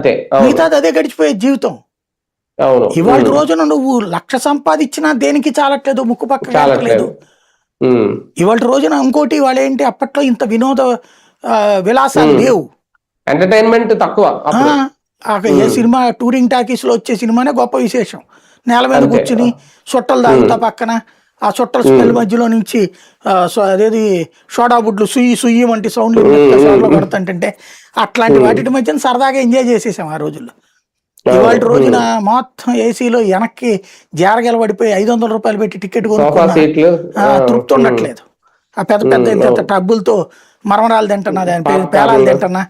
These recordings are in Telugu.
అంతే. అవును. మిగతాది అదే గడిచిపోయే జీవితం. అవును. ఇవాళ రోజున నువ్వు 1,00,000 సంపాదించినా దేనికి చాలట్లేదు, ముక్కు పక్కకి చాలట్లేదు. వెళ్తలేదు. ఇవాళ రోజున ఇంకోటి వాళ్ళేంటి, అప్పట్లో ఇంత వినోద విలాసాలు లేవు. ఎంటర్టైన్మెంట్ తక్కువ అప్పుడు. ఏ సినిమా టూరింగ్ టాకీస్ లో వచ్చే సినిమానే గొప్ప విశేషం. నేల మీద అంతే. కూర్చుని చుట్టలు తాగుతా పక్కన, ఆ చుట్టల స్మెల్ మధ్యలో నుంచి అదేది సోడా బుడ్లు సుయ్యి సుయ్యి వంటి సౌండ్లు సోడలో కొడతంటే అట్లాంటి వాటి మధ్యన సరదాగా ఎంజాయ్ చేసేసాం ఆ రోజుల్లో. ఇవాళ రోజున మొత్తం ఏసీలో వెనక్కి జారగల పడిపోయి 500 రూపాయలు పెట్టి టికెట్ కొనుక్కున్నా తృప్తి ఉండట్లేదు. ఆ పెద్ద పెద్ద ఇంత టబ్బులతో మరమరాలు తింటున్నా, దాని పేరు పేలాలు తింటున్నా,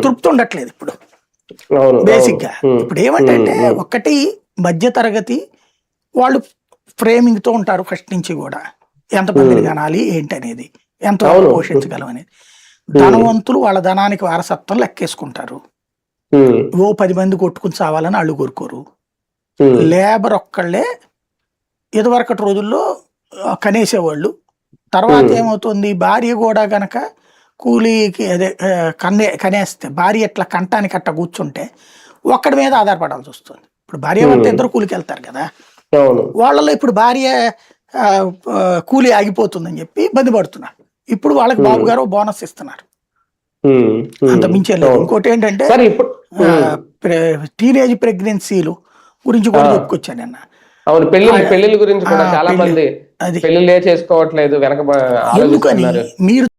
తృప్తి ఉండట్లేదు ఇప్పుడు బేసిక్ గా. ఇప్పుడు ఏమంటే ఒకటి మధ్య తరగతి వాళ్ళు ఫ్రేమింగ్ తో ఉంటారు ఫస్ట్ నుంచి కూడా, ఎంతమందిని కనాలి ఏంటనేది, ఎంత పోషించగలం అనేది. ధనవంతులు వాళ్ళ ధనానికి వారసత్వం లెక్కేసుకుంటారు. ఓ 10 మంది కొట్టుకుని చావాలని అళ్ళు కోరుకోరు. లేబర్ ఒక్కళ్ళే ఇదివరకటి రోజుల్లో కనేసేవాళ్ళు. తర్వాత ఏమవుతుంది, భార్య కూడా గనక కూలీకి అదే కనేస్తే భార్య ఎట్లా కంటానికి అట్ట కూర్చుంటే ఒక్కడి మీద ఆధారపడాల్సి వస్తుంది. ఇప్పుడు భార్యాభర్త ఇద్దరు కూలికి వెళ్తారు కదా, వాళ్ళలో ఇప్పుడు భార్య కూలీ ఆగిపోతుందని చెప్పి ఇబ్బంది పడుతున్నారు. ఇప్పుడు వాళ్ళకి బాబు గారు బోనస్ ఇస్తున్నారు, అంత మించలేదు. ఇంకోటి ఏంటంటే టీనేజ్ ప్రెగ్నెన్సీలు గురించి కూడా చెప్పుకొచ్చాను నిన్న. అవును, పెళ్లిళ్ళ గురించి కూడా చాలా మంది పెళ్లిళ్ళే చేసుకోవట్లేదు, వెనక ఎందుకని మీరు